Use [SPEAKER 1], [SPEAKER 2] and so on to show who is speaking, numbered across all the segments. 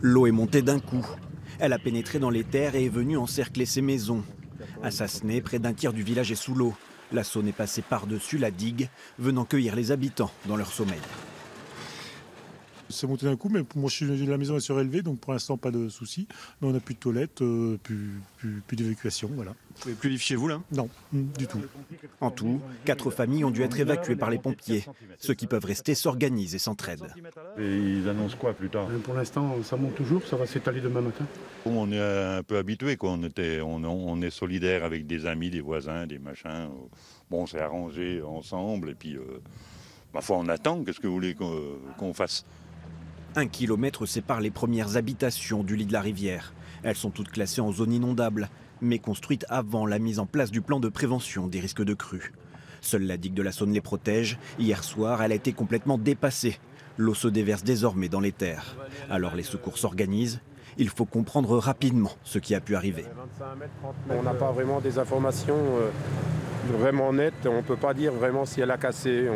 [SPEAKER 1] L'eau est montée d'un coup. Elle a pénétré dans les terres et est venue encercler ces maisons. À Sassenay, près d'un tiers du village est sous l'eau. La Saône est passée par-dessus la digue, venant cueillir les habitants dans leur sommeil.
[SPEAKER 2] C'est monté d'un coup, mais moi la maison est surélevée, donc pour l'instant pas de soucis. Mais on n'a plus de toilettes, plus d'évacuation, voilà.
[SPEAKER 3] Vous pouvez plus vivre chez vous là?
[SPEAKER 2] Non, du tout.
[SPEAKER 1] En tout, 4 familles ont dû être évacuées par les pompiers. Ceux qui peuvent rester s'organisent et s'entraident.
[SPEAKER 4] Et ils annoncent quoi plus tard?
[SPEAKER 5] Pour l'instant, ça monte toujours, ça va s'étaler demain matin.
[SPEAKER 4] On est un peu habitué, quoi. On est solidaires avec des amis, des voisins, des machins. Bon, on s'est arrangé ensemble et puis, ma foi, on attend. Qu'est-ce que vous voulez qu'on fasse?
[SPEAKER 1] 1 kilomètre sépare les premières habitations du lit de la rivière. Elles sont toutes classées en zone inondable, mais construites avant la mise en place du plan de prévention des risques de crue. Seule la digue de la Saône les protège. Hier soir, elle a été complètement dépassée. L'eau se déverse désormais dans les terres. Alors les secours s'organisent. Il faut comprendre rapidement ce qui a pu arriver.
[SPEAKER 6] On n'a pas vraiment des informations vraiment nettes. On ne peut pas dire vraiment si elle a cassé.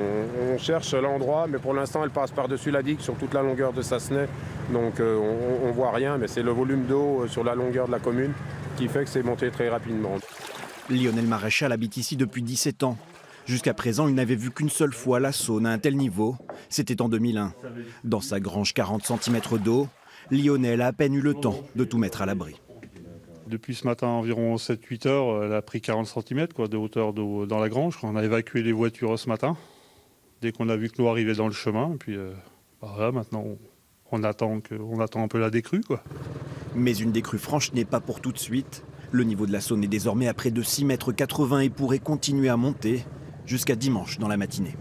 [SPEAKER 6] On cherche l'endroit, mais pour l'instant, elle passe par-dessus la digue sur toute la longueur de Sassenay. Donc on ne voit rien, mais c'est le volume d'eau sur la longueur de la commune qui fait que c'est monté très rapidement.
[SPEAKER 1] Lionel Maréchal habite ici depuis 17 ans. Jusqu'à présent, il n'avait vu qu'une seule fois la Saône à un tel niveau. C'était en 2001. Dans sa grange 40 cm d'eau, Lionel a à peine eu le temps de tout mettre à l'abri.
[SPEAKER 7] Depuis ce matin, environ 7-8 heures, elle a pris 40 cm de hauteur d'eau dans la grange. On a évacué les voitures ce matin, dès qu'on a vu que l'eau arrivait dans le chemin. Et puis voilà, maintenant, on attend un peu la décrue, quoi.
[SPEAKER 1] Mais une décrue franche n'est pas pour tout de suite. Le niveau de la Saône est désormais à près de 6,80 m et pourrait continuer à monter jusqu'à dimanche dans la matinée.